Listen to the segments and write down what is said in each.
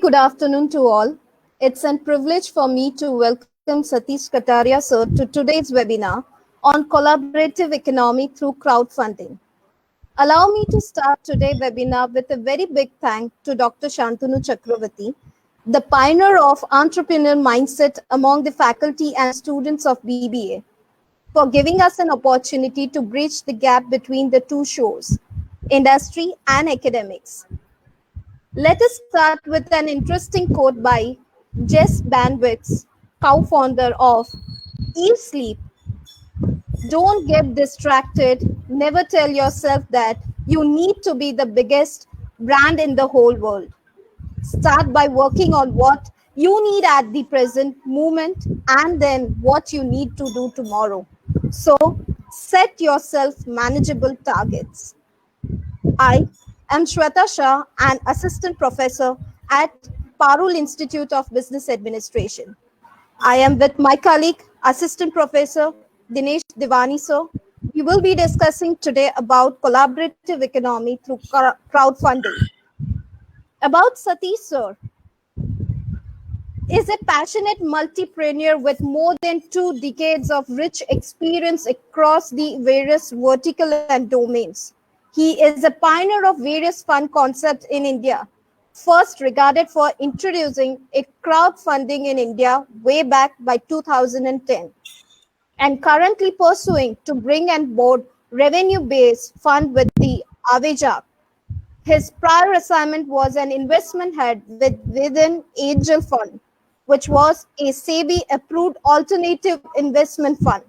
good afternoon to all. It's a privilege for me to welcome Satish Kataria sir to today's webinar on collaborative economy through crowdfunding. Allow me to start today's webinar with a very big thank to Dr. Shantanu Chakravarti, the pioneer of entrepreneur mindset among the faculty and students of BBA, for giving us an opportunity to bridge the gap between the two shores, industry and academics. Let us start with an interesting quote by Jess Bandwidth, co-founder of Eve Sleep. Don't get distracted. Never tell yourself that you need to be the biggest brand in the whole world. Start by working on what you need at the present moment and then what you need to do tomorrow. So set yourself manageable targets. I am Shweta Shah, an assistant professor at Parul Institute of Business Administration. I am with my colleague, assistant professor Dinesh Divani sir. We will be discussing today about collaborative economy through crowdfunding. About Satish sir, is a passionate multipreneur with more than 2 decades of rich experience across the various vertical and domains. He is a pioneer of various fund concepts in India, first regarded for introducing a crowdfunding in India way back by 2010, and currently pursuing to bring on board revenue-based fund with the Avejak. His prior assignment was an investment head within Angel Fund, which was a SEBI-approved alternative investment fund.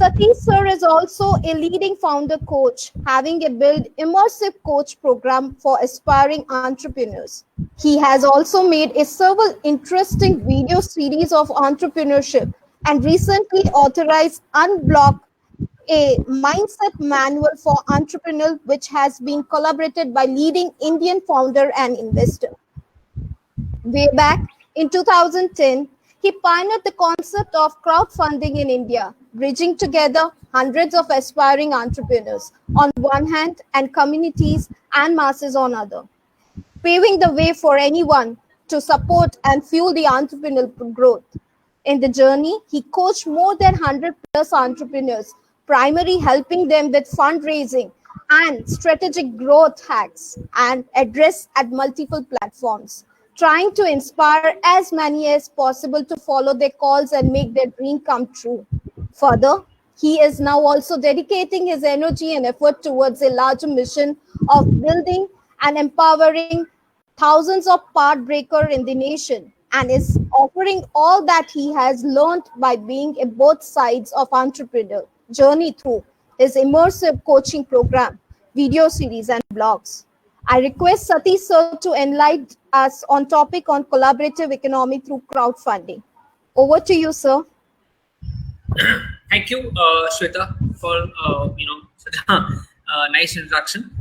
Satish sir is also a leading founder coach, having a built immersive coach program for aspiring entrepreneurs. He has also made a several interesting video series of entrepreneurship and recently authorized Unblock, a mindset manual for entrepreneurs, which has been collaborated by leading Indian founder and investor. Way back in 2010, he pioneered the concept of crowdfunding in India, bridging together hundreds of aspiring entrepreneurs on one hand and communities and masses on other, paving the way for anyone to support and fuel the entrepreneurial growth. In the journey, he coached more than 100 plus entrepreneurs, primarily helping them with fundraising and strategic growth hacks and address at multiple platforms, trying to inspire as many as possible to follow their calls and make their dream come true. Further, he is now also dedicating his energy and effort towards a larger mission of building and empowering thousands of path breakers in the nation, and is offering all that he has learned by being a both sides of entrepreneur journey through his immersive coaching program, video series, and blogs. I request Satish sir to enlighten us on topic on collaborative economy through crowdfunding. Over to you, sir. Thank you, Shweta, for such a nice introduction.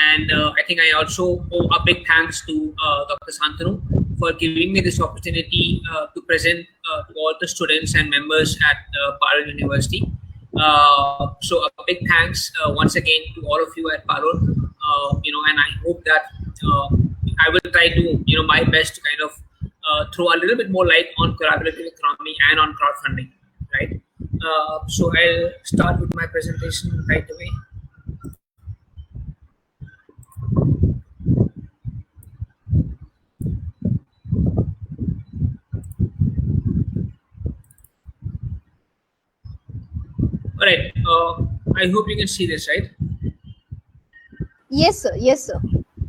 And I think I also owe a big thanks to Dr. Shantanu for giving me this opportunity to present to all the students and members at Parul University. So a big thanks once again to all of you at Parul. And I hope that I will try to my best to kind of throw a little bit more light on collaborative economy and on crowdfunding, right? So I'll start with my presentation right away. All right. I hope you can see this, right? Yes, sir. Yes, sir.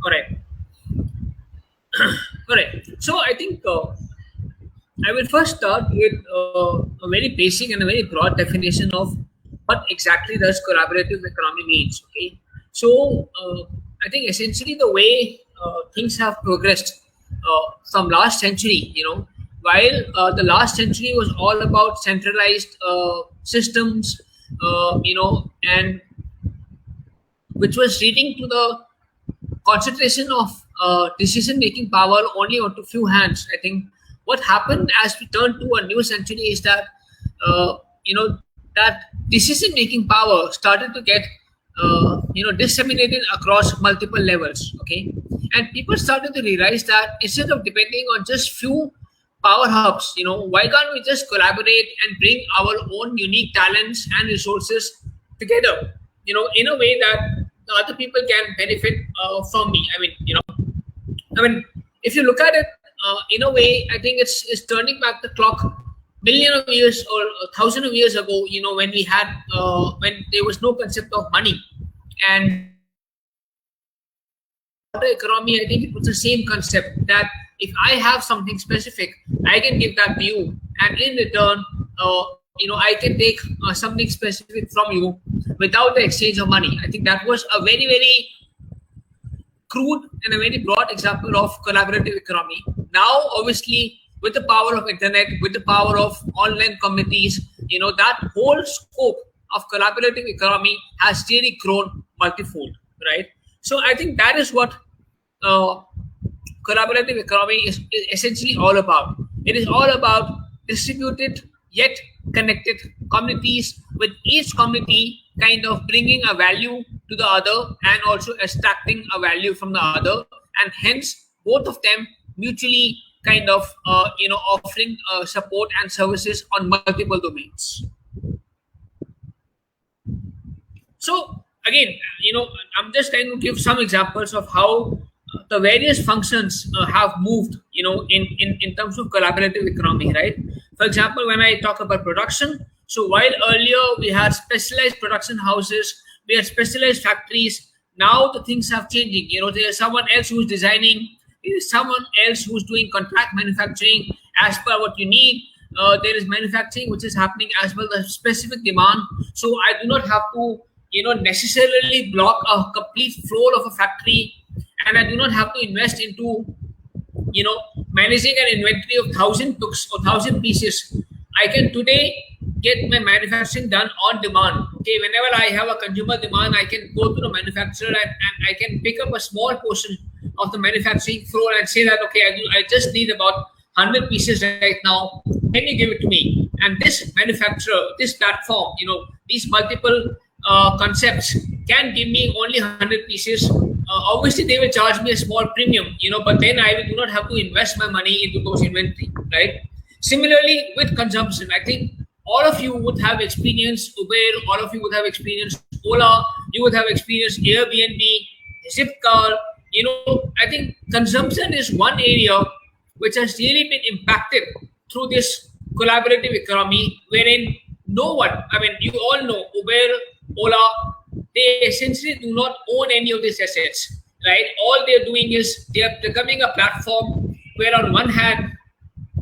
All right. All right. So I think I will first start with a very basic and a very broad definition of what exactly does collaborative economy means. Okay. So I think essentially the way things have progressed from last century, while the last century was all about centralized systems, and which was leading to the concentration of decision-making power only onto few hands. I think what happened as we turned to a new century is that that decision-making power started to get disseminated across multiple levels. Okay, and people started to realize that instead of depending on just few power hubs, why can't we just collaborate and bring our own unique talents and resources together, in a way that the other people can benefit from me. If you look at it in a way, I think it's turning back the clock million of years or thousand of years ago. When we had when there was no concept of money and economy. I think it was the same concept that if I have something specific, I can give that to you, and in return, I can take something specific from you without the exchange of money. I think that was a very, very crude and a very broad example of collaborative economy. Now, obviously, with the power of internet, with the power of online communities, that whole scope of collaborative economy has really grown multifold, right? So I think that is what collaborative economy is essentially all about. It is all about distributed yet connected communities, with each community kind of bringing a value to the other and also extracting a value from the other, and hence both of them mutually kind of offering support and services on multiple domains. So again, I'm just trying to give some examples of how the various functions have moved, in terms of collaborative economy, right? For example, when I talk about production, so while earlier we had specialized production houses, we had specialized factories, now the things have changing. There's someone else who's designing, there's someone else who's doing contract manufacturing as per what you need. There is manufacturing which is happening as per the specific demand. So I do not have to, necessarily block a complete floor of a factory, and I do not have to invest into, managing an inventory of 1,000 books or 1,000 pieces. I can today get my manufacturing done on demand. Okay, whenever I have a consumer demand, I can go to the manufacturer and I can pick up a small portion of the manufacturing floor and say that, okay, I just need about 100 pieces right now. Can you give it to me? And this manufacturer, this platform, these multiple concepts can give me only 100 pieces. Obviously, they will charge me a small premium, but then I do not have to invest my money into those inventory, right? Similarly, with consumption, I think all of you would have experienced Uber, all of you would have experienced Ola, you would have experienced Airbnb, Zipcar. I think consumption is one area which has really been impacted through this collaborative economy, wherein no one, you all know Uber, Ola, they essentially do not own any of these assets, right? All they're doing is they're becoming a platform where on one hand,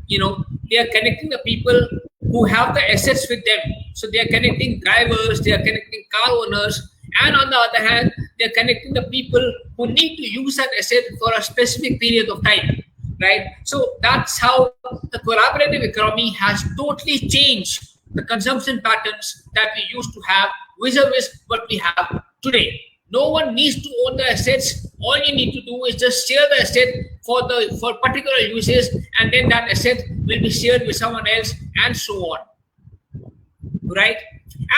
they are connecting the people who have the assets with them. So they are connecting drivers, they are connecting car owners, and on the other hand, they are connecting the people who need to use that asset for a specific period of time, right? So that's how the collaborative economy has totally changed the consumption patterns that we used to have vis-a-vis what we have today. No one needs to own the assets. All you need to do is just share the asset for particular uses, and then that asset will be shared with someone else, and so on. Right?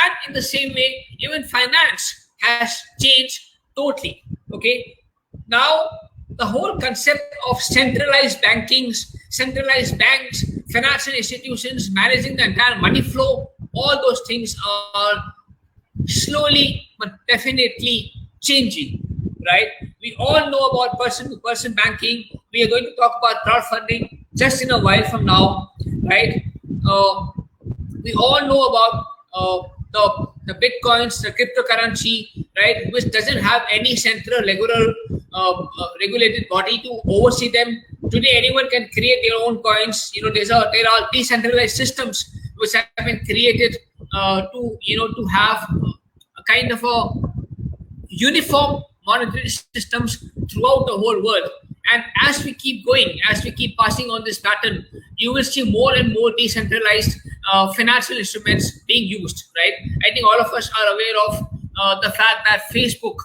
And in the same way, even finance has changed totally. Okay. Now the whole concept of centralized bankings, centralized banks, financial institutions managing the entire money flow, all those things are slowly but definitely changing, right? We all know about person-to-person banking. We are going to talk about crowdfunding just in a while from now, right? We all know about the bitcoins, the cryptocurrency, right, which doesn't have any central regulated body to oversee them. Today, anyone can create their own coins. There are decentralized systems which have been created to have a kind of a uniform monetary systems throughout the whole world. And as we keep going, as we keep passing on this pattern, you will see more and more decentralized financial instruments being used, right? I think all of us are aware of the fact that Facebook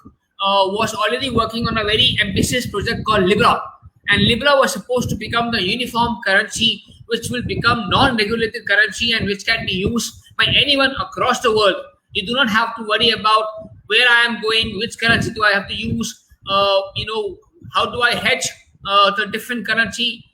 was already working on a very ambitious project called Libra. And Libra was supposed to become the uniform currency, which will become non-regulated currency and which can be used by anyone across the world. You do not have to worry about where I am going, which currency do I have to use, how do I hedge the different currency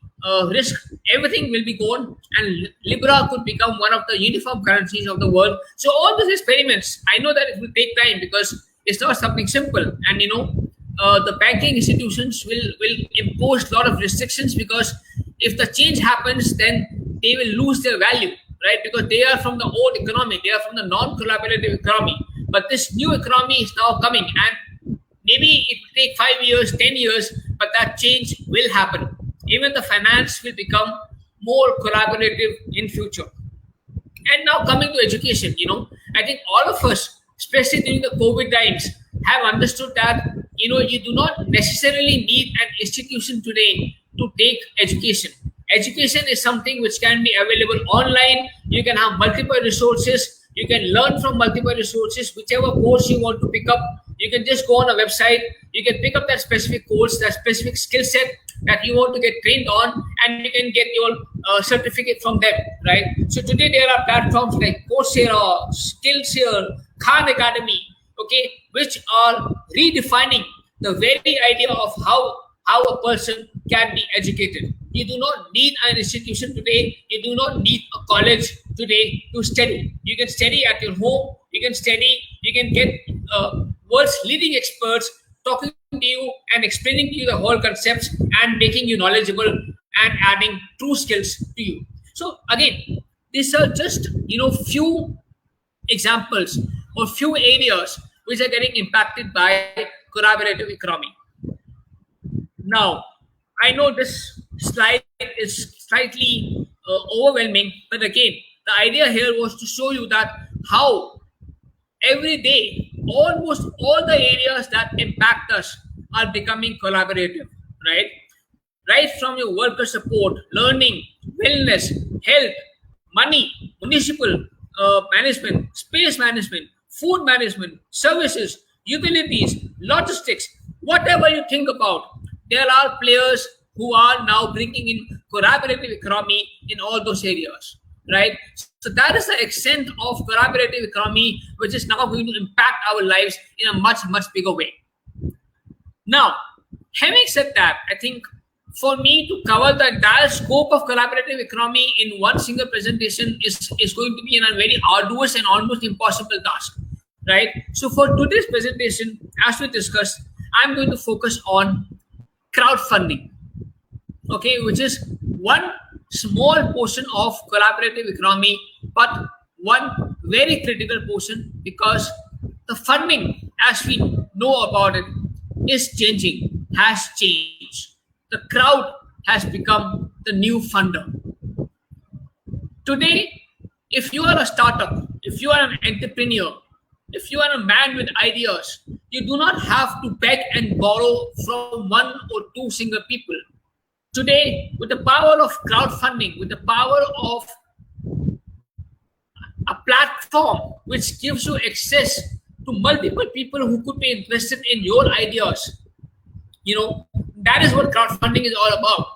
risk. Everything will be gone, and Libra could become one of the uniform currencies of the world. So all these experiments, I know that it will take time because it's not something simple, and the banking institutions will impose a lot of restrictions, because if the change happens, then they will lose their value, right? Because they are from the old economy, they are from the non-collaborative economy. But this new economy is now coming, and maybe it will take 5 years, 10 years, but that change will happen. Even the finance will become more collaborative in future. And now coming to education, I think all of us, especially during the COVID times, have understood that you do not necessarily need an institution today to take education. Education is something which can be available online. You can have multiple resources. You can learn from multiple resources. Whichever course you want to pick up, you can just go on a website. You can pick up that specific course, that specific skill set that you want to get trained on, and you can get your certificate from them, right? So today there are platforms like Coursera, Skillshare, Khan Academy, okay, which are redefining the very idea of how a person can be educated. You do not need an institution today. You do not need a college today to study. You can study at your home. You can study. You can get world's leading experts talking to you and explaining to you the whole concepts and making you knowledgeable and adding true skills to you. So again, these are just few examples or few areas which are getting impacted by collaborative economy. Now, I know this slide is slightly overwhelming, but again, the idea here was to show you that how every day, almost all the areas that impact us are becoming collaborative, right? Right from your worker support, learning, wellness, health, money, municipal management, space management, food management, services, utilities, logistics, whatever you think about, there are players who are now bringing in collaborative economy in all those areas, right? So that is the extent of collaborative economy, which is now going to impact our lives in a much, much bigger way. Now, having said that, I think for me to cover the entire scope of collaborative economy in one single presentation is going to be a very arduous and almost impossible task, right? So for today's presentation, as we discussed, I'm going to focus on crowdfunding, okay, which is one small portion of collaborative economy, but one very critical portion, because the funding, as we know about it, is changing, has changed. The crowd has become the new funder. Today, if you are a startup, if you are an entrepreneur, if you are a man with ideas, you do not have to beg and borrow from one or two single people. Today, with the power of crowdfunding, with the power of a platform which gives you access to multiple people who could be interested in your ideas, that is what crowdfunding is all about,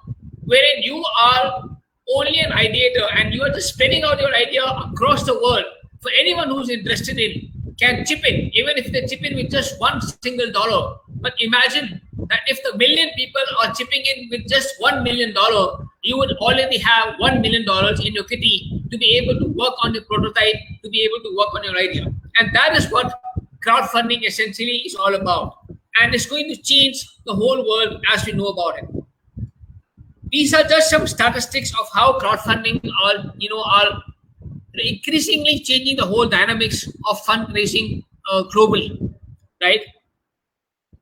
wherein you are only an ideator and you are just spreading out your idea across the world. For anyone who's interested in can chip in, even if they chip in with just $1 single. But imagine that if the million people are chipping in with just $1 million, you would already have $1 million in your kitty to be able to work on your prototype, to be able to work on your idea. And that is what crowdfunding essentially is all about. And it's going to change the whole world as we know about it. These are just some statistics of how crowdfunding are increasingly changing the whole dynamics of fundraising globally, right?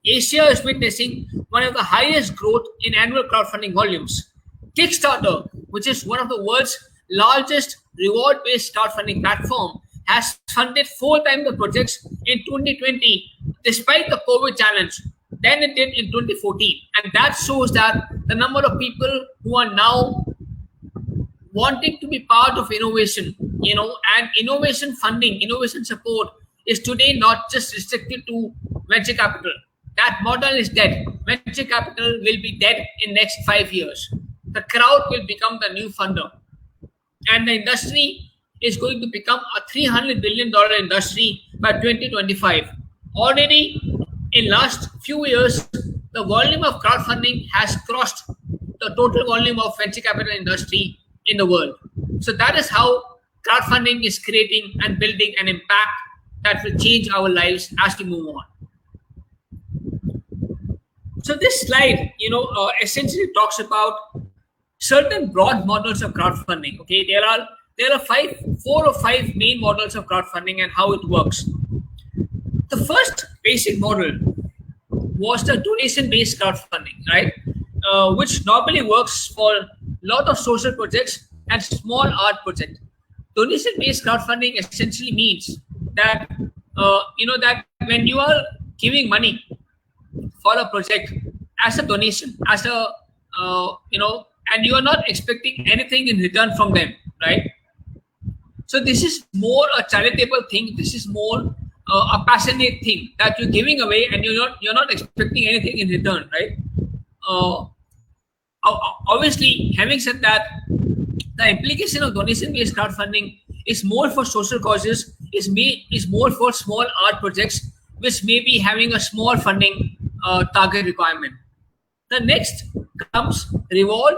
Asia is witnessing one of the highest growth in annual crowdfunding volumes. Kickstarter, which is one of the world's largest reward-based crowdfunding platform, has funded 4 times the projects in 2020 despite the COVID challenge than it did in 2014. And that shows that the number of people who are now wanting to be part of innovation, and innovation funding, innovation support is today not just restricted to venture capital. That model is dead. Venture capital will be dead in next 5 years. The crowd will become the new funder. And the industry is going to become a $300 billion industry by 2025. already in last few years, the volume of crowdfunding has crossed the total volume of venture capital industry in the world. So that is how crowdfunding is creating and building an impact that will change our lives as we move on. So this slide, essentially talks about certain broad models of crowdfunding. Okay, there are 4 or 5 main models of crowdfunding and how it works. The first basic model was the donation-based crowdfunding, right? Which normally works for a lot of social projects and small art projects. Donation-based crowdfunding essentially means that that when you are giving money for a project as a donation, as a and you are not expecting anything in return from them, right? So this is more a charitable thing. This is more a passionate thing that you're giving away, and you're not expecting anything in return, right? Obviously, having said that, the implication of donation-based crowdfunding is more for social causes, is more for small art projects, which may be having a small funding target requirement. The next comes reward,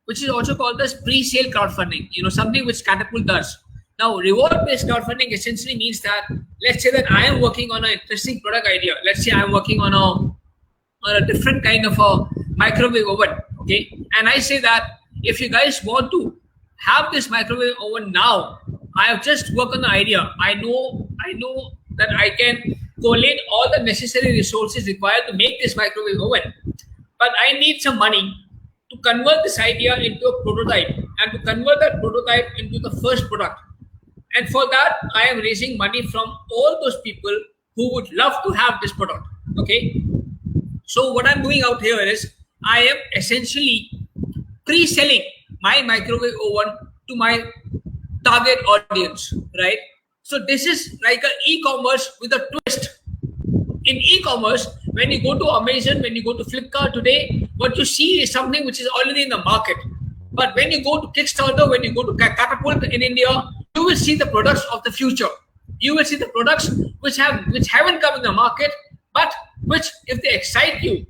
which is also called as pre-sale crowdfunding. Something which Catapult does. Now, reward-based crowdfunding essentially means that, let's say that I am working on an interesting product idea. Let's say I'm working on a different kind of a microwave oven. Okay, and I say that if you guys want to have this microwave oven now, I have just worked on the idea. I know that I can collate all the necessary resources required to make this microwave oven, but I need some money to convert this idea into a prototype and to convert that prototype into the first product. And for that, I am raising money from all those people who would love to have this product. Okay, so what I'm doing out here is I am essentially pre-selling my microwave oven to my target audience, right? So this is like an e-commerce with a twist. In e-commerce, when you go to Amazon, when you go to Flipkart today, what you see is something which is already in the market. But when you go to Kickstarter, when you go to Catapult in India, you will see the products of the future. You will see the products which haven't come in the market, but which, if they excite you,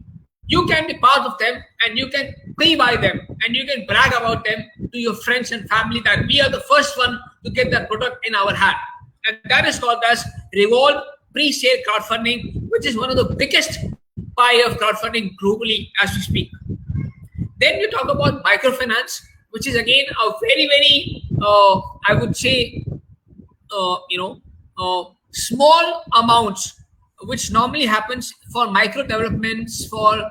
you can be part of them and you can pre-buy them and you can brag about them to your friends and family that we are the first one to get that product in our hand. And that is called as reward pre-sale crowdfunding, which is one of the biggest pie of crowdfunding globally as we speak. Then you talk about microfinance, which is again a very, very, I would say, small amounts, which normally happens for micro developments, for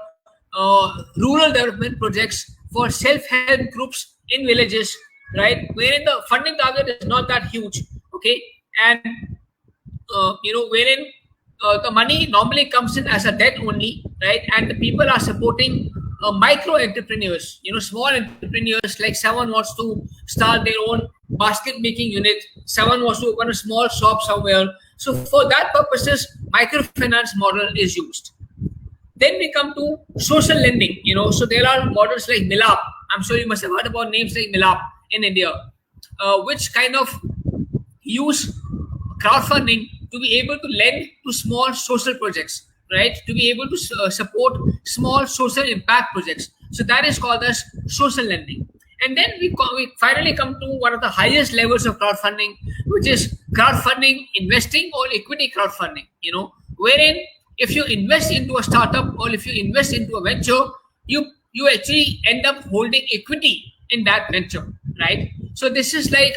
rural development projects, for self-help groups in villages, right? Wherein the funding target is not that huge, okay? And, wherein the money normally comes in as a debt only, right? And the people are supporting micro entrepreneurs, small entrepreneurs, like someone wants to start their own basket making unit, someone wants to open a small shop somewhere. So for that purposes, microfinance model is used. Then we come to social lending, so there are models like Milap. I'm sure you must have heard about names like Milap in India, which kind of use crowdfunding to be able to lend to small social projects, right? To be able to support small social impact projects. So that is called as social lending. And then we finally come to one of the highest levels of crowdfunding, which is crowdfunding investing or equity crowdfunding, wherein if you invest into a startup or if you invest into a venture, you actually end up holding equity in that venture, right? So this is like,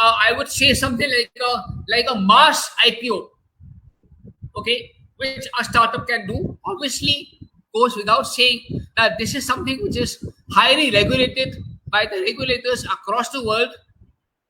I would say something like a mass IPO, okay, which a startup can do. Obviously, goes without saying that this is something which is highly regulated by the regulators across the world,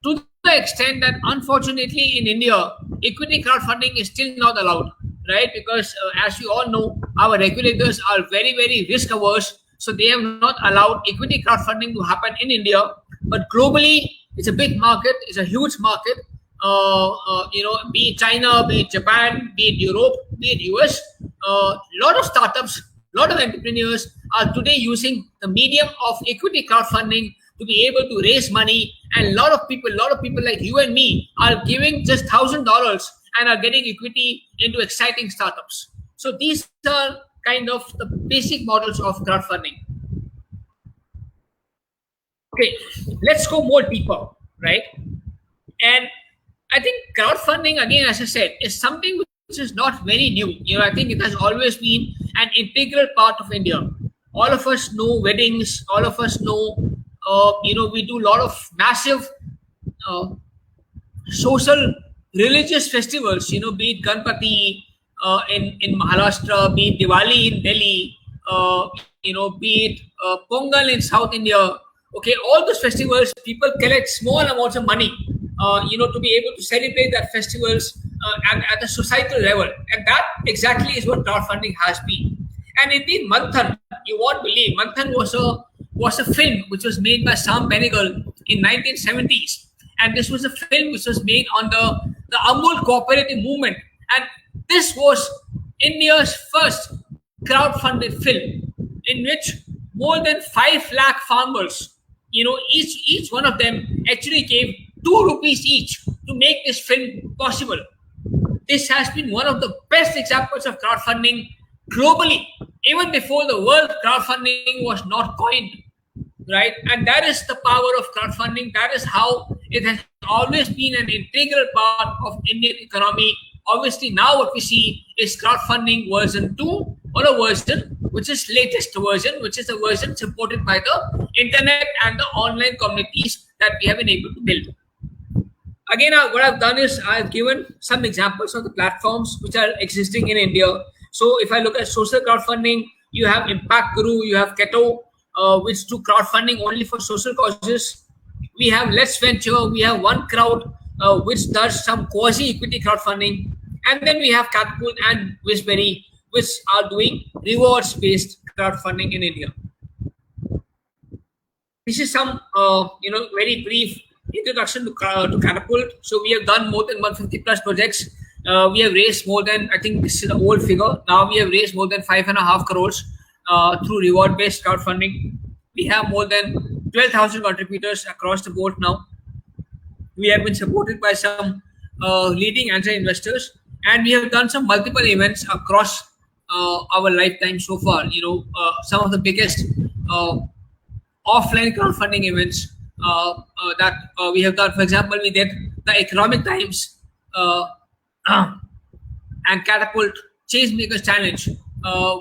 to the extent that unfortunately in India, equity crowdfunding is still not allowed, right? Because as you all know, our regulators are very, very risk averse. So they have not allowed equity crowdfunding to happen in India. But globally, it's a big market. It's a huge market. Be it China, be it Japan, be it Europe, be it US. Lot of startups, lot of entrepreneurs are today using the medium of equity crowdfunding to be able to raise money. And a lot of people like you and me are giving just $1,000 and are getting equity into exciting startups. So these are kind of the basic models of crowdfunding. Okay, let's go more deeper, right? And I think crowdfunding, again, as I said, is something which is not very new. I think it has always been an integral part of India. All of us know weddings. All of us know, we do a lot of massive social religious festivals, be it Ganpati in Maharashtra, be it Diwali in Delhi, be it Pongal in South India. Okay, all those festivals, people collect small amounts of money, to be able to celebrate that festivals at a societal level. And that exactly is what crowdfunding has been. And indeed, Manthan, you won't believe, Manthan was a film which was made by Sam Benegal in 1970s. And this was a film which was made on the Amul cooperative movement. And this was India's first crowdfunded film in which more than 5 lakh farmers, each one of them actually gave 2 rupees each to make this film possible. This has been one of the best examples of crowdfunding globally, even before the word crowdfunding was not coined, right? And that is the power of crowdfunding. That is how it has always been an integral part of Indian economy. Obviously, now what we see is crowdfunding version 2, or a version which is latest version, which is a version supported by the internet and the online communities that we have been able to build. Again, what I've done is I've given some examples of the platforms which are existing in India. So if I look at social crowdfunding, you have Impact Guru, you have Keto, which do crowdfunding only for social causes. We have Let's Venture, we have One Crowd, which does some quasi-equity crowdfunding. And then we have Catapult and Wishberry, which are doing rewards-based crowdfunding in India. This is some, very brief introduction to Catapult. So we have done more than 150 plus projects. We have raised more than, I think this is the old figure. Now we have raised more than 5.5 crores through reward-based crowdfunding. We have more than 12,000 contributors across the board now. We have been supported by some leading angel investors, and we have done some multiple events across our lifetime so far. Some of the biggest offline crowdfunding events that we have done. For example, we did the Economic Times and Catapult Changemakers Challenge,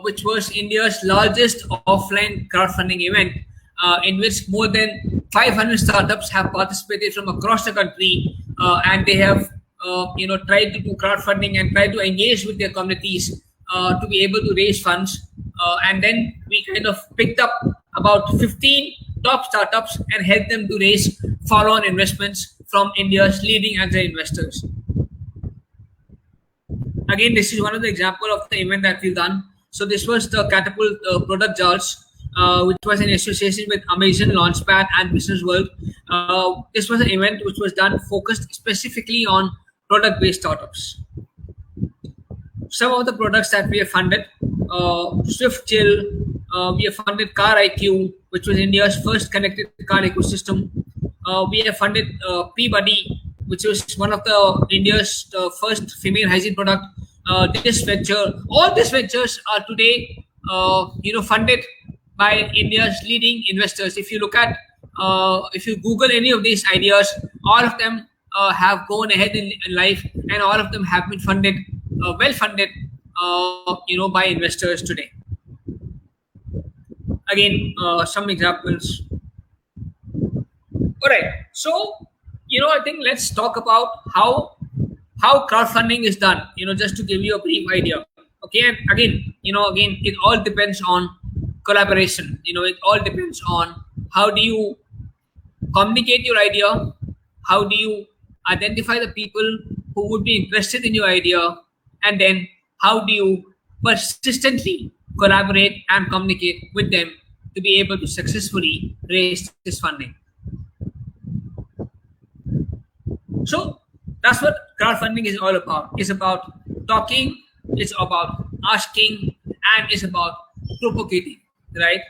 which was India's largest offline crowdfunding event, in which more than 500 startups have participated from across the country, and they have tried to do crowdfunding and try to engage with their communities to be able to raise funds. And then we kind of picked up about 15 top startups and helped them to raise follow-on investments from India's leading angel investors. Again, this is one of the examples of the event that we've done. So this was the Catapult Product Jars, which was in association with Amazon, Launchpad, and Business World. This was an event which was done focused specifically on product-based startups. Some of the products that we have funded: SwiftChill. We have funded Car IQ, which was India's first connected car ecosystem. We have funded P-Buddy, which was one of the India's first female hygiene product. This venture, all these ventures are today, funded by India's leading investors. If you look at, if you Google any of these ideas, all of them have gone ahead in life, and all of them have been funded, well funded, by investors today. Again, some examples. All right, so I think let's talk about how crowdfunding is done. Just to give you a brief idea. Okay, and again, it all depends on collaboration. It all depends on how do you communicate your idea, how do you identify the people who would be interested in your idea, and then how do you persistently collaborate and communicate with them to be able to successfully raise this funding. So that's what crowdfunding is all about. It's about talking, it's about asking, and it's about propagating, right?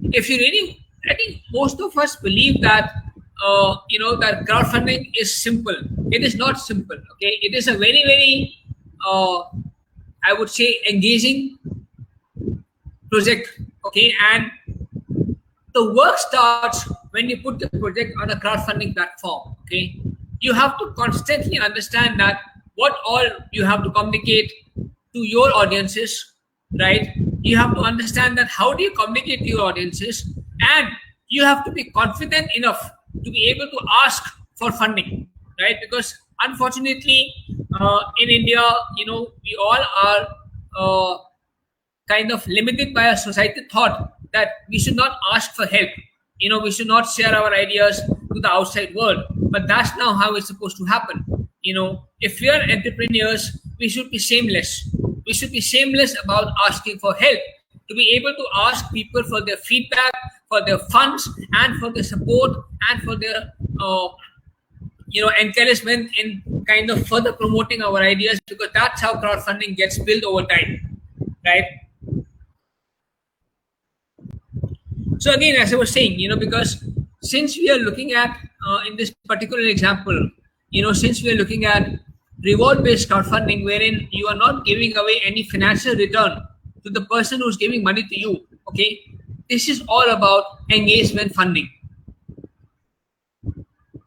If you really, I think most of us believe that, that crowdfunding is simple. it is not simple. Okay, it is a very, very, I would say, engaging project. Okay, and the work starts when you put the project on a crowdfunding platform. Okay, you have to constantly understand that what all you have to communicate to your audiences, right? You have to understand that how do you communicate to your audiences, and you have to be confident enough to be able to ask for funding, right? Because unfortunately, in India, we all are kind of limited by a society thought that we should not ask for help. We should not share our ideas to the outside world. But that's now how it's supposed to happen. If we are entrepreneurs, we should be shameless. We should be shameless about asking for help, to be able to ask people for their feedback, for their funds, and for their support, and for their encouragement in kind of further promoting our ideas, because that's how crowdfunding gets built over time, right? So again, as I was saying, because since we are looking at in this particular example, since we are looking at reward-based crowdfunding, wherein you are not giving away any financial return to the person who's giving money to you, okay, this is all about engagement funding.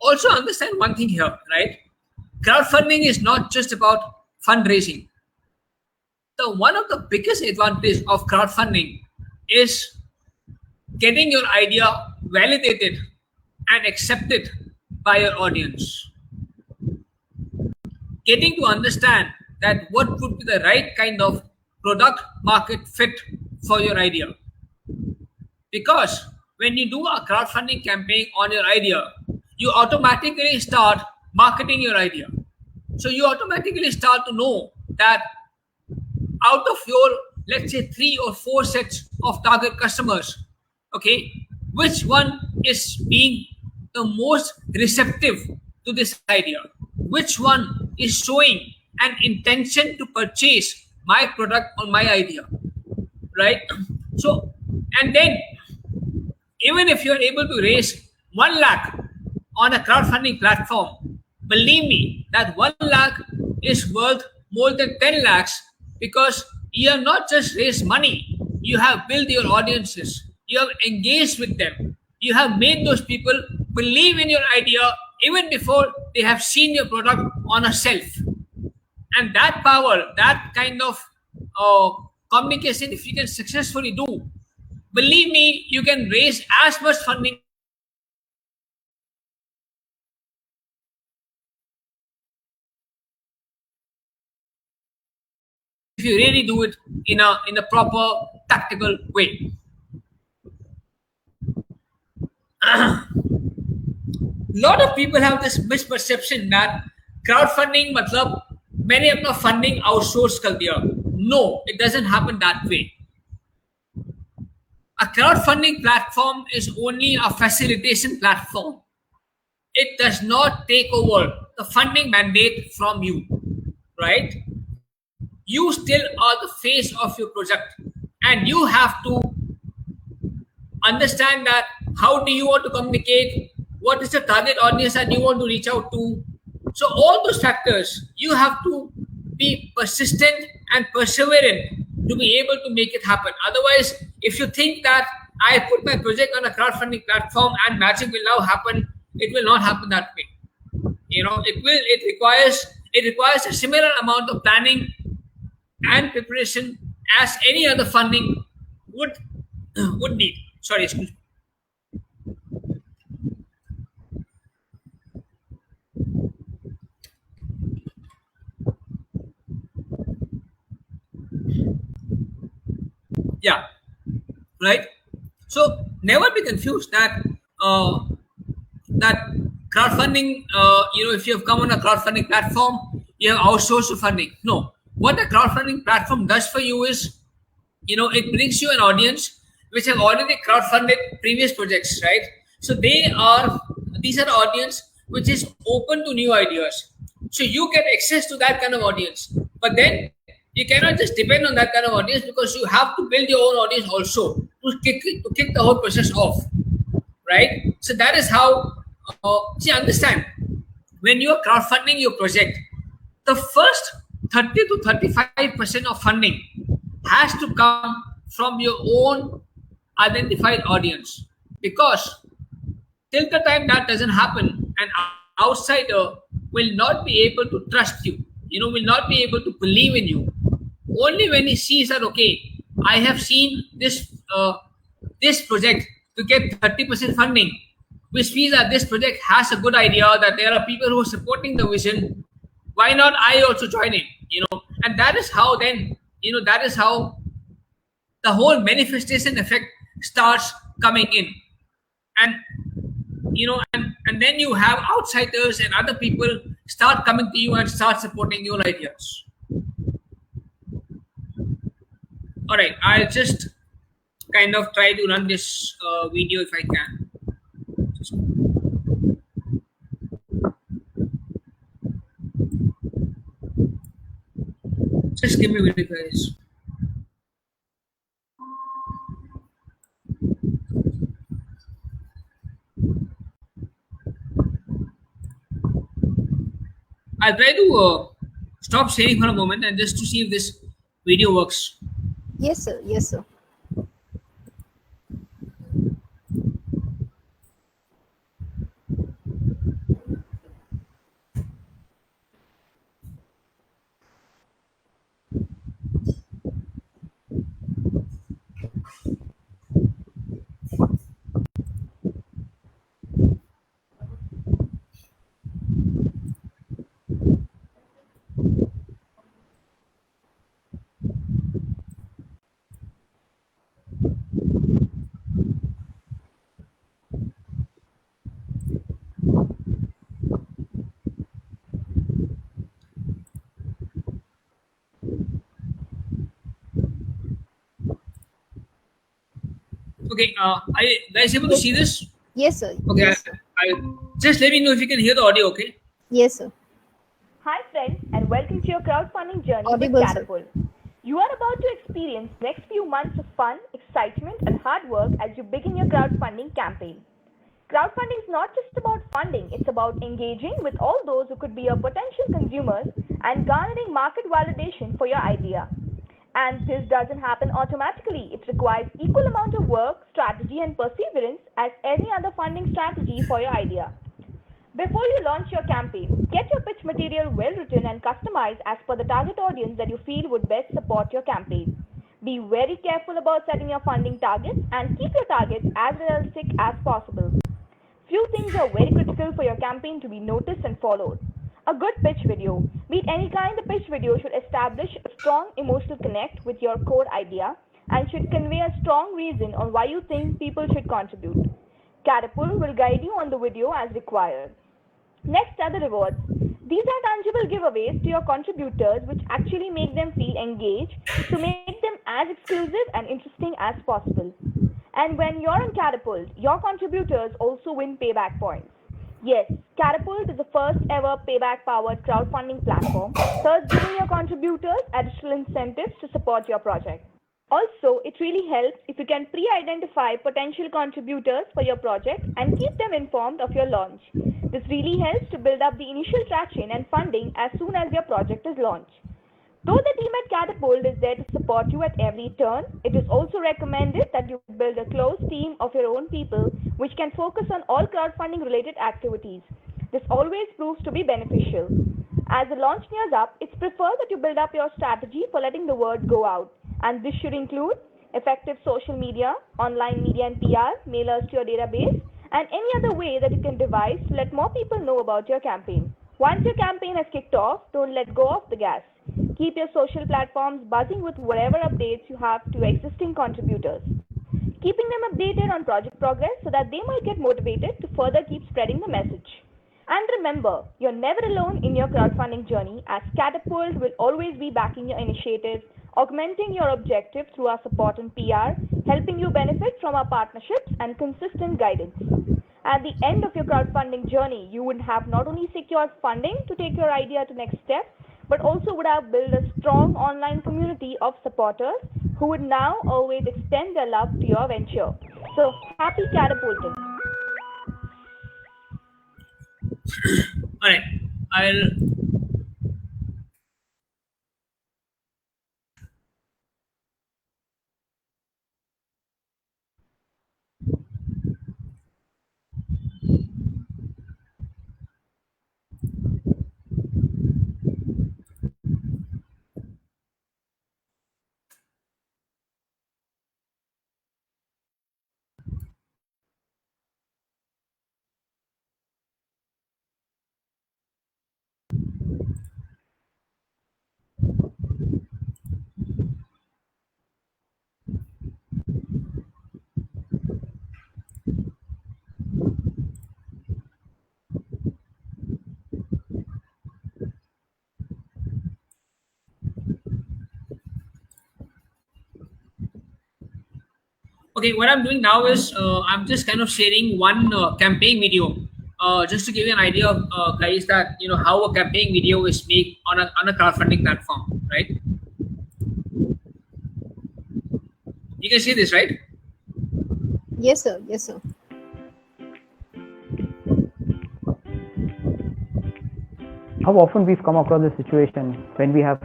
Also understand one thing here, right? Crowdfunding is not just about fundraising. One of the biggest advantages of crowdfunding is getting your idea validated and accepted by your audience. Getting to understand that what would be the right kind of product market fit for your idea. Because when you do a crowdfunding campaign on your idea, you automatically start marketing your idea. So you automatically start to know that out of your, let's say, 3 or 4 sets of target customers, okay, which one is being the most receptive to this idea? Which one is showing an intention to purchase my product or my idea, right? So, and then even if you're able to raise 1 lakh on a crowdfunding platform, believe me that 1 lakh is worth more than 10 lakhs, because you have not just raised money, you have built your audiences, you have engaged with them, you have made those people believe in your idea even before they have seen your product on a shelf. And that power, that kind of communication, if you can successfully do, believe me, you can raise as much funding if you really do it in a proper tactical way. Lot of people have this misperception that crowdfunding matlab मैंने अपना funding outsource कर दिया. No, it doesn't happen that way. A crowdfunding platform is only a facilitation platform. It does not take over the funding mandate from you, right? You still are the face of your project, and you have to understand that how do you want to communicate, what is the target audience that you want to reach out to. So all those factors, you have to be persistent and perseverant to be able to make it happen. Otherwise, if you think that I put my project on a crowdfunding platform and magic will now happen, it will not happen that way. It requires a similar amount of planning and preparation as any other funding would need. Sorry, excuse me. Yeah, right. So never be confused that that crowdfunding. If you have come on a crowdfunding platform, you have outsourced your funding. No, what a crowdfunding platform does for you is, it brings you an audience which have already crowdfunded previous projects, right? So these are the audience which is open to new ideas. So you get access to that kind of audience, but then you cannot just depend on that kind of audience, because you have to build your own audience also to kick the whole process off, right? So that is how. Understand, when you are crowdfunding your project, the first 30 to 35% of funding has to come from your own identified audience, because till the time that doesn't happen, an outsider will not be able to trust you, will not be able to believe in you. Only when he sees that, okay, I have seen this project to get 30% funding, which means that this project has a good idea, that there are people who are supporting the vision, why not I also join in? And that is how then, that is how the whole manifestation effect starts coming in. And and then you have outsiders and other people start coming to you and start supporting your ideas. All right, I'll just kind of try to run this video if I can. Just give me a minute, guys. I'll try to stop sharing for a moment and just to see if this video works. Yes, sir. Yes, sir. Okay, are you guys able to see this? Yes, sir. Okay, Yes, I just let me know if you can hear the audio. Okay. yes, sir. Hi friends, and welcome to your crowdfunding journey Audible, with sir. Catapult. You are about to experience next few months of fun, excitement and hard work as you begin your crowdfunding campaign. Crowdfunding is not just about funding, it's about engaging with all those who could be your potential consumers and garnering market validation for your idea. And this doesn't happen automatically. It requires equal amount of work, strategy and perseverance as any other funding strategy for your idea. Before you launch your campaign, get your pitch material well written and customized as per the target audience that you feel would best support your campaign. Be very careful about setting your funding targets and keep your targets as realistic as possible. Few things are very critical for your campaign to be noticed and followed. A good pitch video. Be it any kind, the pitch video should establish a strong emotional connect with your core idea and should convey a strong reason on why you think people should contribute. Catapult will guide you on the video as required. Next are the rewards. These are tangible giveaways to your contributors which actually make them feel engaged to make them as exclusive and interesting as possible. And when you're on Catapult, your contributors also win payback points. Yes, Catapult is the first ever payback-powered crowdfunding platform, thus giving your contributors additional incentives to support your project. Also, it really helps if you can pre-identify potential contributors for your project and keep them informed of your launch. This really helps to build up the initial traction and funding as soon as your project is launched. Though the team at Catapult is there to support you at every turn, it is also recommended that you build a close team of your own people which can focus on all crowdfunding related activities. This always proves to be beneficial. As the launch nears up, it's preferred that you build up your strategy for letting the word go out. And this should include effective social media, online media and PR, mailers to your database, and any other way that you can devise to let more people know about your campaign. Once your campaign has kicked off, don't let go of the gas. Keep your social platforms buzzing with whatever updates you have to your existing contributors. Keeping them updated on project progress so that they might get motivated to further keep spreading the message. And remember, you're never alone in your crowdfunding journey as Catapult will always be backing your initiatives, augmenting your objectives through our support and PR, helping you benefit from our partnerships and consistent guidance. At the end of your crowdfunding journey, you would have not only secured funding to take your idea to next step, but also would have built a strong online community of supporters who would now always extend their love to your venture. So happy catapulting. All right, I'll. Okay, what I'm doing now is I'm just kind of sharing one campaign video, just to give you an idea of guys that how a campaign video is made on a crowdfunding platform, right? You can see this, right? Yes, sir. Yes, sir. How often we've come across a situation when we have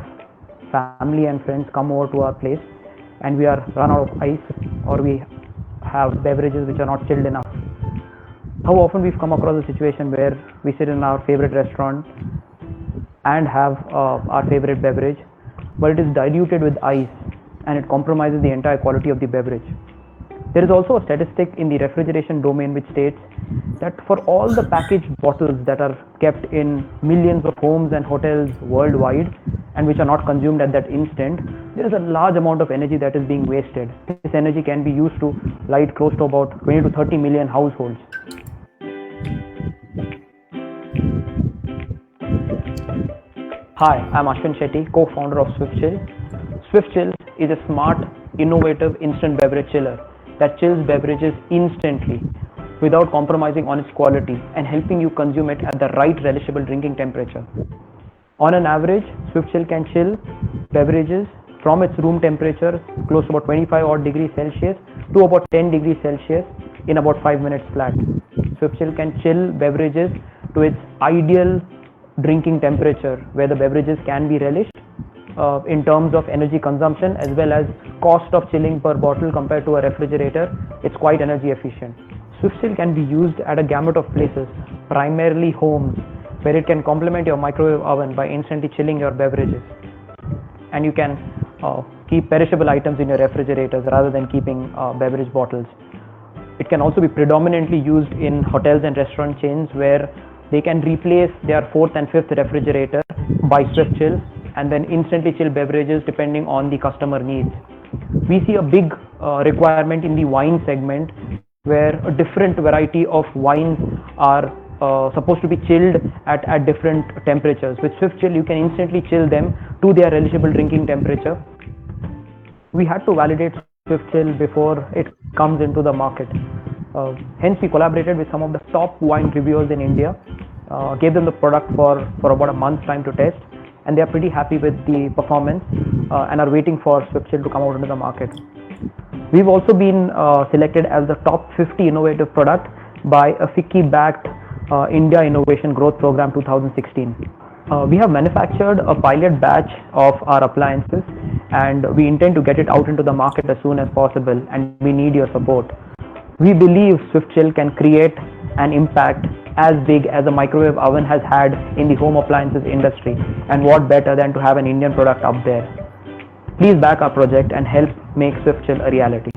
family and friends come over to our place and we are run out of ice, or we have beverages which are not chilled enough. How often we've come across a situation where we sit in our favorite restaurant and have our favorite beverage, but it is diluted with ice and it compromises the entire quality of the beverage. There is also a statistic in the refrigeration domain which states that for all the packaged bottles that are kept in millions of homes and hotels worldwide and which are not consumed at that instant, there is a large amount of energy that is being wasted. This energy can be used to light close to about 20 to 30 million households. Hi, I'm Ashwin Shetty, co-founder of SwiftChill. SwiftChill is a smart, innovative instant beverage chiller that chills beverages instantly without compromising on its quality and helping you consume it at the right relishable drinking temperature. On an average, SwiftChill can chill beverages from its room temperature close to about 25 odd degrees Celsius to about 10 degrees Celsius in about 5 minutes flat. SwiftChill can chill beverages to its ideal drinking temperature where the beverages can be relished in terms of energy consumption as well as cost of chilling per bottle compared to a refrigerator. It's quite energy efficient. SwiftChill can be used at a gamut of places, primarily homes, where it can complement your microwave oven by instantly chilling your beverages. And you can keep perishable items in your refrigerators rather than keeping beverage bottles. It can also be predominantly used in hotels and restaurant chains where they can replace their fourth and fifth refrigerator by SwiftChill and then instantly chill beverages depending on the customer needs. We see a big requirement in the wine segment where a different variety of wines are supposed to be chilled at different temperatures. With SwiftChill, you can instantly chill them to their relishable drinking temperature. We had to validate SwiftChill before it comes into the market. Hence, we collaborated with some of the top wine reviewers in India, gave them the product for about a month's time to test, and they are pretty happy with the performance and are waiting for SwiftChill to come out into the market. We've also been selected as the top 50 innovative product by a FICCI-backed India Innovation Growth Program 2016. We have manufactured a pilot batch of our appliances and we intend to get it out into the market as soon as possible, and we need your support. We believe SwiftChill can create an impact as big as a microwave oven has had in the home appliances industry, and what better than to have an Indian product up there. Please back our project and help make SwiftChill a reality.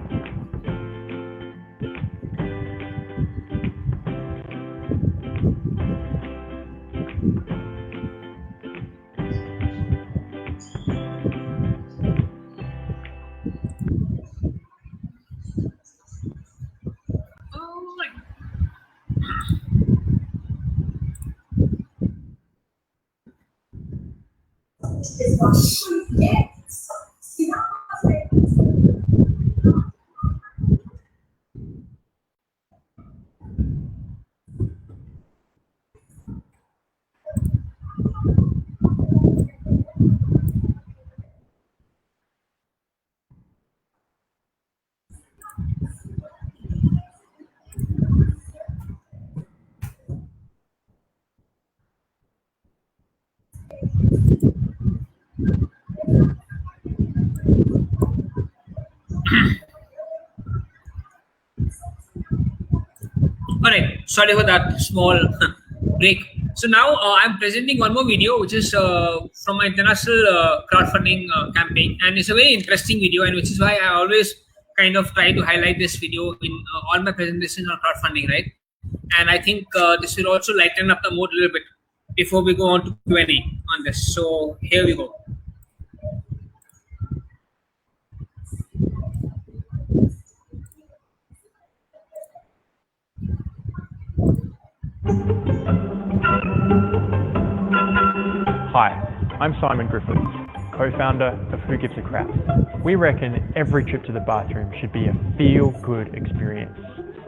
All right, sorry for that small break. So now I'm presenting one more video, which is from my international crowdfunding campaign, and it's a very interesting video, and which is why I always kind of try to highlight this video in all my presentations on crowdfunding, right? And I think this will also lighten up the mood a little bit before we go on to Q&A on this. So here we go. Hi, I'm Simon Griffiths, co-founder of Who Gives a Crap. We reckon every trip to the bathroom should be a feel-good experience.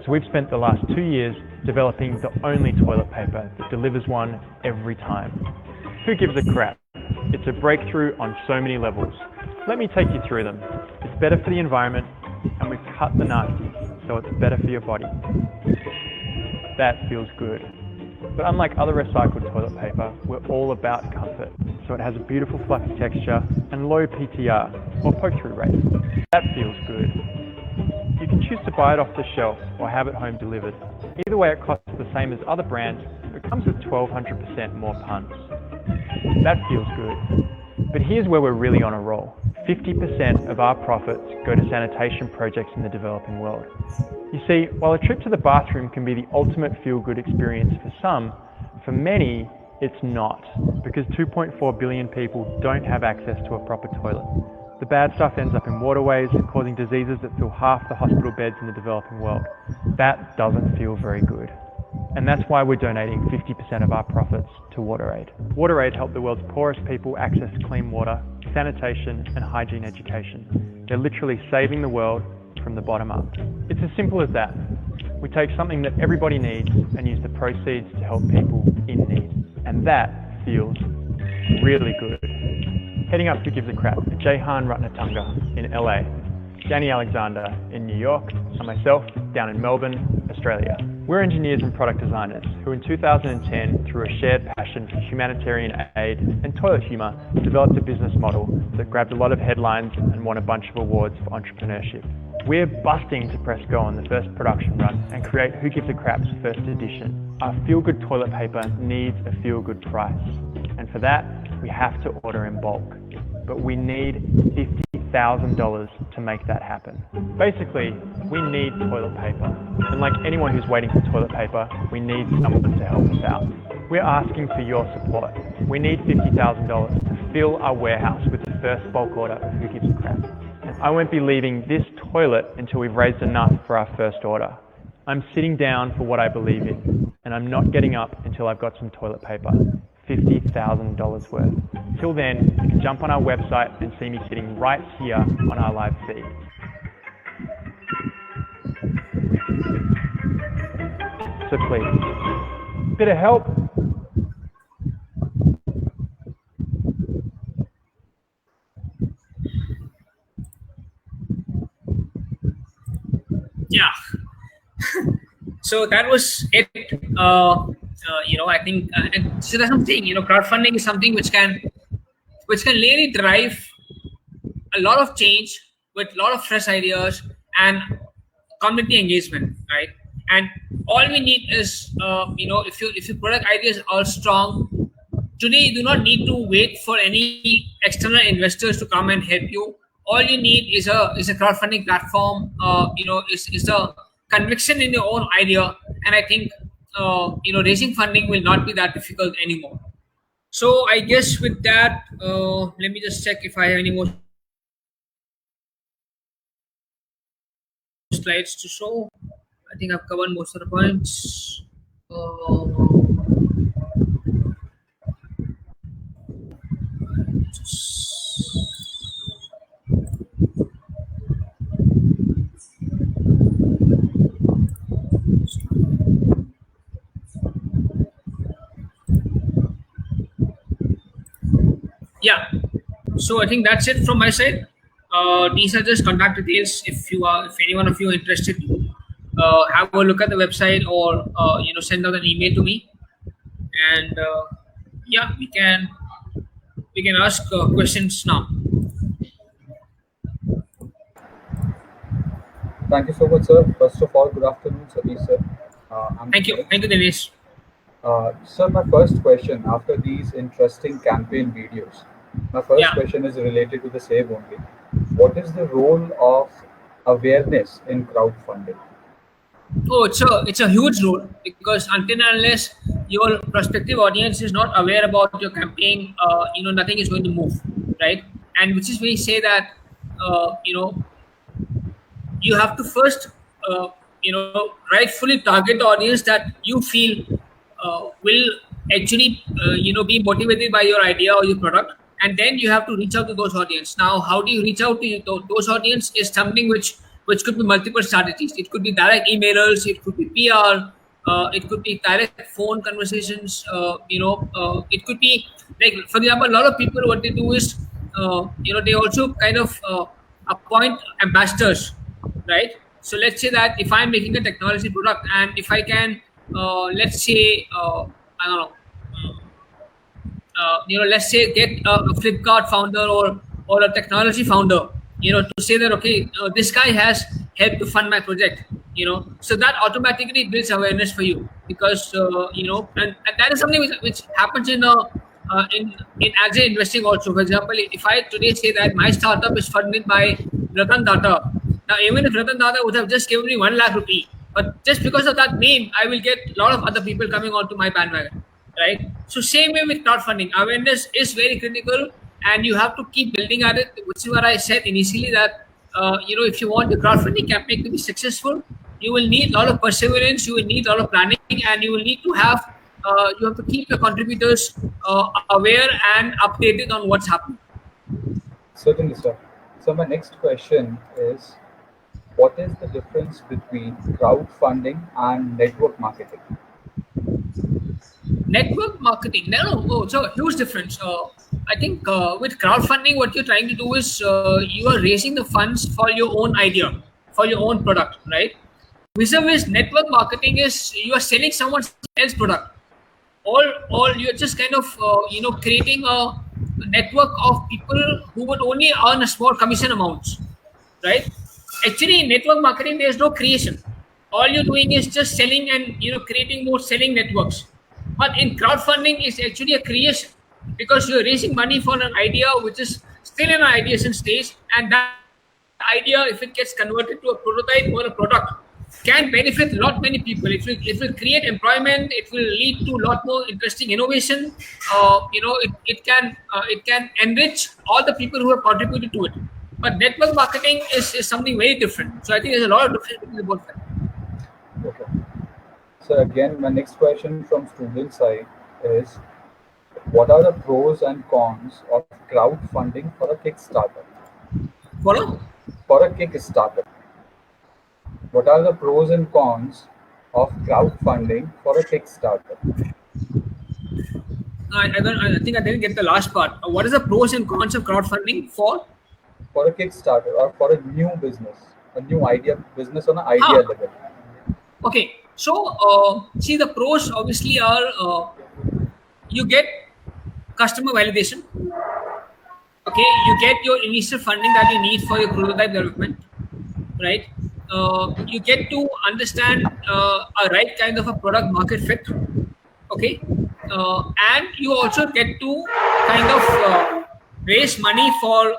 So we've spent the last 2 years developing the only toilet paper that delivers one every time. Who Gives a Crap? It's a breakthrough on so many levels. Let me take you through them. It's better for the environment, and we've cut the nasty, so it's better for your body. That feels good. But unlike other recycled toilet paper, we're all about comfort. So it has a beautiful fluffy texture and low PTR, or poke-through rate. That feels good. You can choose to buy it off the shelf or have it home delivered. Either way, it costs the same as other brands, but comes with 1,200% more puns. That feels good. But here's where we're really on a roll. 50% of our profits go to sanitation projects in the developing world. You see, while a trip to the bathroom can be the ultimate feel-good experience for some, for many, it's not, because 2.4 billion people don't have access to a proper toilet. The bad stuff ends up in waterways, causing diseases that fill half the hospital beds in the developing world. That doesn't feel very good. And that's why we're donating 50% of our profits to WaterAid. WaterAid help the world's poorest people access clean water, sanitation, and hygiene education. They're literally saving the world from the bottom up. It's as simple as that. We take something that everybody needs and use the proceeds to help people in need. And that feels really good. Heading up Who Gives a Crap, Jehan Ratnatunga in LA, Danny Alexander in New York, and myself down in Melbourne, Australia. We're engineers and product designers who in 2010, through a shared passion for humanitarian aid and toilet humour, developed a business model that grabbed a lot of headlines and won a bunch of awards for entrepreneurship. We're busting to press go on the first production run and create Who Gives a Crap's first edition. Our feel-good toilet paper needs a feel-good price. And for that, we have to order in bulk. But we need $50,000 to make that happen. Basically, we need toilet paper. And like anyone who's waiting for toilet paper, we need someone to help us out. We're asking for your support. We need $50,000 to fill our warehouse with the first bulk order of Who Gives a Crap. And I won't be leaving this toilet until we've raised enough for our first order. I'm sitting down for what I believe in, and I'm not getting up until I've got some toilet paper. $50,000 worth. Till then, you can jump on our website and see me sitting right here on our live feed. So please, bit of help. Yeah. So that was it. I think so that's something. Crowdfunding is something which can really drive a lot of change with a lot of fresh ideas and community engagement, right? And all we need is, if your product ideas are strong, today you do not need to wait for any external investors to come and help you. All you need is a crowdfunding platform. Is a conviction in your own idea, and I think raising funding will not be that difficult anymore. So I guess with that, let me just check if I have any more slides to show. I think I've covered most of the points. Yeah, so I think that's it from my side. These are just contact details. If any one of you are interested, have a look at the website or send out an email to me, and we can ask questions now. Thank you so much, sir. First of all, good afternoon, Satish sir. Thank you, Dinesh. Sir, my first question after these interesting campaign videos, my first Yeah. question is related to the same only. What is the role of awareness in crowdfunding? Oh, it's a huge role, because until and unless your prospective audience is not aware about your campaign, nothing is going to move, right? And which is we say that you have to first rightfully target the audience that you feel will actually be motivated by your idea or your product, and then you have to reach out to those audience. Now, how do you reach out to those audience is something which could be multiple strategies. It could be direct emailers, it could be PR, it could be direct phone conversations. It could be, like, for example, a lot of people, what they do is they also kind of appoint ambassadors, right? So let's say that if I'm making a technology product, and if I can, let's say, I don't know, let's say get a Flipkart founder or a technology founder, to say that, okay, this guy has helped to fund my project, so that automatically builds awareness for you, because and that is something which happens in agile investing also. For example, if I today say that my startup is funded by Ratan Tata, now even if Ratan Tata would have just given me 1 lakh rupee, but just because of that name, I will get a lot of other people coming onto my bandwagon, right? So same way with crowdfunding, awareness is very critical, and you have to keep building at it. Which is what I said initially, that if you want the crowdfunding campaign to be successful, you will need a lot of perseverance, you will need a lot of planning, and you will need to have you have to keep your contributors aware and updated on what's happening. Certainly, sir. So my next question is, what is the difference between crowdfunding and network marketing? Network marketing, no, it's a huge difference. I think with crowdfunding, what you're trying to do is you are raising the funds for your own idea, for your own product, right? Vis-a-vis network marketing is you are selling someone else's product. All you're just kind of creating a network of people who would only earn a small commission amounts, right? Actually, in network marketing, there's no creation. All you're doing is just selling and creating more selling networks. But in crowdfunding, is actually a creation, because you're raising money for an idea which is still in an ideation stage, and that idea, if it gets converted to a prototype or a product, can benefit a lot many people. It will create employment. It will lead to a lot more interesting innovation. It can enrich all the people who have contributed to it. But network marketing is something very different. So I think there's a lot of difference between both of them. Okay. So again, my next question from student side is, what are the pros and cons of crowdfunding for a Kickstarter? Follow? For a Kickstarter, what are the pros and cons of crowdfunding for a Kickstarter? I think I didn't get the last part. What is the pros and cons of crowdfunding for? For a Kickstarter or for a new business, a new idea business on an idea level. Okay, so see, the pros obviously are you get customer validation. Okay, you get your initial funding that you need for your prototype development, right? You get to understand a right kind of a product market fit. Okay, and you also get to kind of raise money for.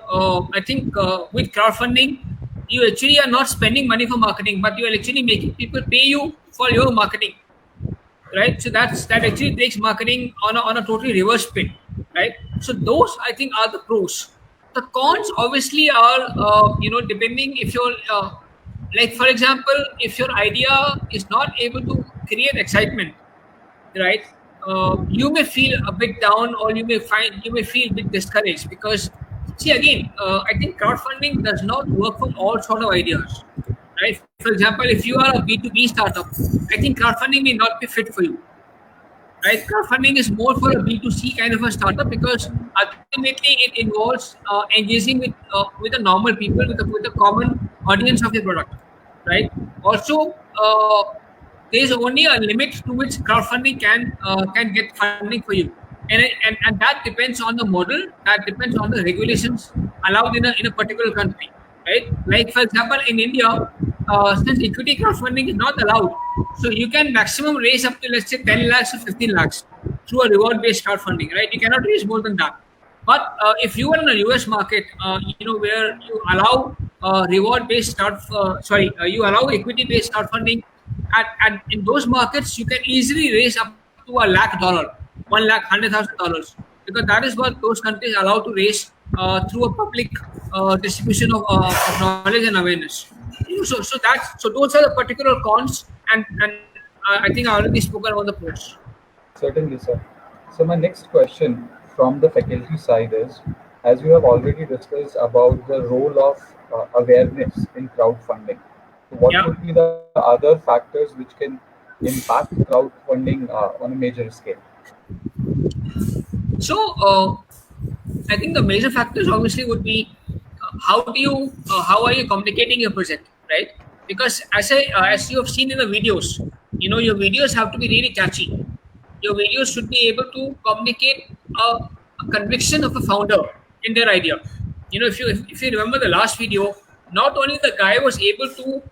I think with crowdfunding, you actually are not spending money for marketing, but you are actually making people pay you for your marketing, right? So that actually takes marketing on a totally reverse spin, right? So those, I think, are the pros. The cons obviously are depending if you're like, for example, if your idea is not able to create excitement, right? You may feel a bit down, or you may feel a bit discouraged, because see, again, I think crowdfunding does not work for all sort of ideas, right? For example, if you are a B2B startup, I think crowdfunding may not be fit for you, right? Crowdfunding is more for a B2C kind of a startup, because ultimately it involves engaging with the normal people, with the common audience of your product, right? Also, there is only a limit to which crowdfunding can get funding for you, and that depends on the model, that depends on the regulations allowed in a particular country, right? Like, for example, in India, since equity crowdfunding is not allowed, so you can maximum raise up to, let's say, 10 lakhs or 15 lakhs through a reward-based crowdfunding, right? You cannot raise more than that. But if you are in a US market, where you allow reward-based you allow equity-based crowdfunding, and in those markets, you can easily raise up to $1 lakh, $1,100,000, because that is what those countries allow to raise through a public distribution of knowledge and awareness. So those are the particular cons, and I think I already spoken about the pros. Certainly, sir. So my next question from the faculty side is, as you have already discussed about the role of awareness in crowdfunding, so what Yeah. would be the other factors which can impact crowdfunding on a major scale? So I think the major factors obviously would be how are you communicating your project, right? Because as you have seen in the videos, your videos have to be really catchy. Your videos should be able to communicate a conviction of a founder in their idea. If you remember the last video, not only the guy was able to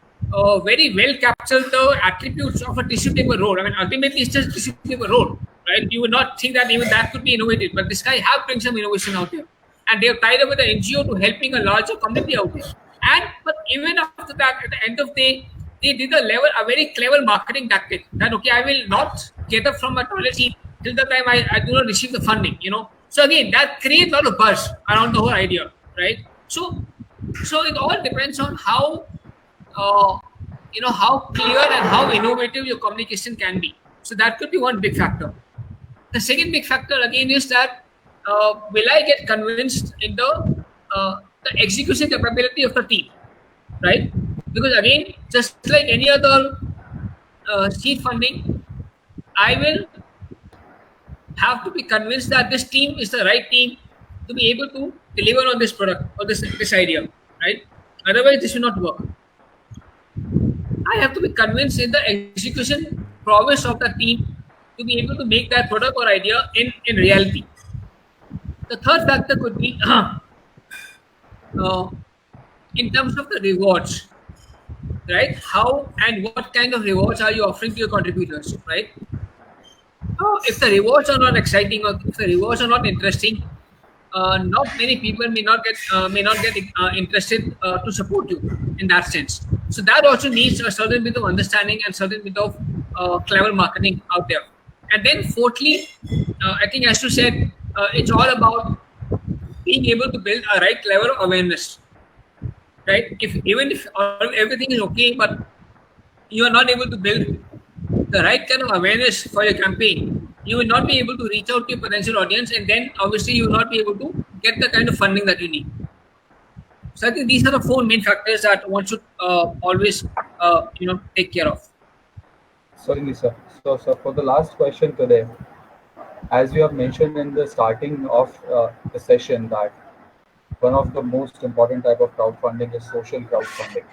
very well capture the attributes of a tissue paper roll. I mean, ultimately it's just tissue paper roll, right? You would not think that even that could be innovative, but this guy have bring some innovation out there, and they have tied up with the NGO to helping a larger community out there. But even after that, at the end of the day, they did a very clever marketing tactic that, okay, I will not get up from my toilet seat till the time I do not receive the funding. So again, that creates a lot of buzz around the whole idea, right? So it all depends on how how clear and how innovative your communication can be. So that could be one big factor. The second big factor again is that will I get convinced in the execution capability of the team, right? Because again, just like any other seed funding, I will have to be convinced that this team is the right team to be able to deliver on this product or this idea, right? Otherwise, this will not work. I have to be convinced in the execution prowess of the team to be able to make that product or idea in reality. The third factor could be in terms of the rewards, right? How and what kind of rewards are you offering to your contributors, right? If the rewards are not exciting or if the rewards are not interesting, not many people may not get interested to support you in that sense. So that also needs a certain bit of understanding and certain bit of clever marketing out there. And then fourthly, I think as you said, it's all about being able to build a right level of awareness, right? Even if everything is okay, but you are not able to build the right kind of awareness for your campaign, you will not be able to reach out to your potential audience, and then obviously you will not be able to get the kind of funding that you need. So I think these are the four main factors that one should always take care of. Certainly, sir. So for the last question today, as you have mentioned in the starting of the session, that one of the most important type of crowdfunding is social crowdfunding.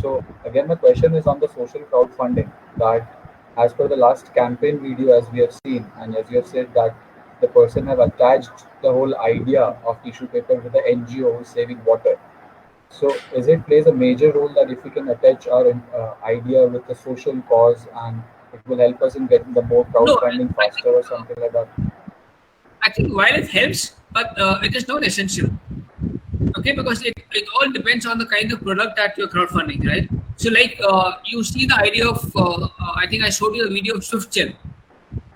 So again, my question is on the social crowdfunding, that as per the last campaign video, as we have seen, and as you have said that the person have attached the whole idea of tissue paper with the NGO who's saving water. So is it plays a major role that if we can attach our idea with the social cause, and it will help us in getting the more crowdfunding faster or something like that? I think while it helps, but it is not essential. Okay, because it all depends on the kind of product that you're crowdfunding, right? So like you see the idea of, I think I showed you a video of SwiftChill,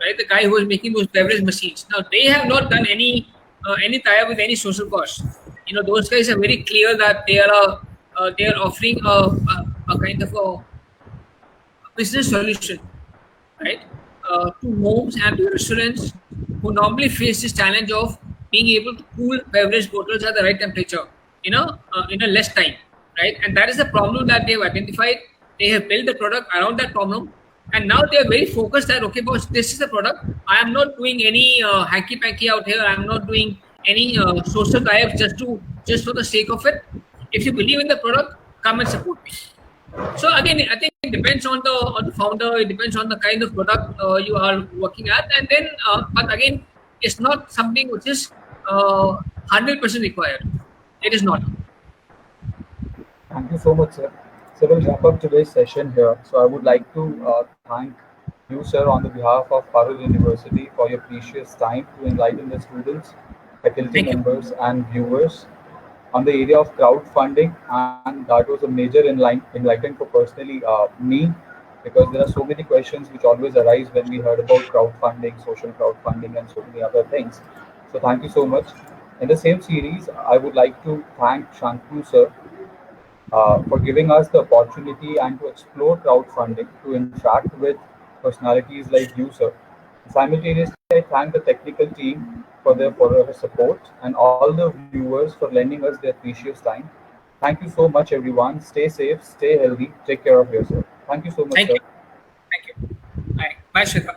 right? The guy who was making those beverage machines. Now they have not done any tie-up with any social cause. Those guys are very clear that they are offering a kind of a business solution, right? To homes and to restaurants who normally face this challenge of being able to cool beverage bottles at the right temperature in a less time, right? And that is the problem that they have identified. They have built the product around that problem, and now they are very focused that, okay, boss, this is the product. I am not doing any hanky-panky out here. I am not doing any social tie-ups just for the sake of it. If you believe in the product, come and support me. So again, I think it depends on the founder. It depends on the kind of product you are working at, and then but again, it's not something which is 100% required. It is not. Thank you so much, sir. So we'll wrap up today's session here. So I would like to thank you, sir, on the behalf of Parul University for your precious time to enlighten the students, faculty Thank you. members, and viewers on the area of crowdfunding, and that was a major enlightenment for personally me, because there are so many questions which always arise when we heard about crowdfunding, social crowdfunding, and so many other things. So thank you so much. In the same series, I would like to thank Shantanu sir for giving us the opportunity and to explore crowdfunding, to interact with personalities like you, sir. Simultaneously, I thank the technical team for their support and all the viewers for lending us their precious time. Thank you so much, everyone. Stay safe, stay healthy, take care of yourself. Thank you so much, Thank sir. you. Thank you. Bye. Bye, Shweta.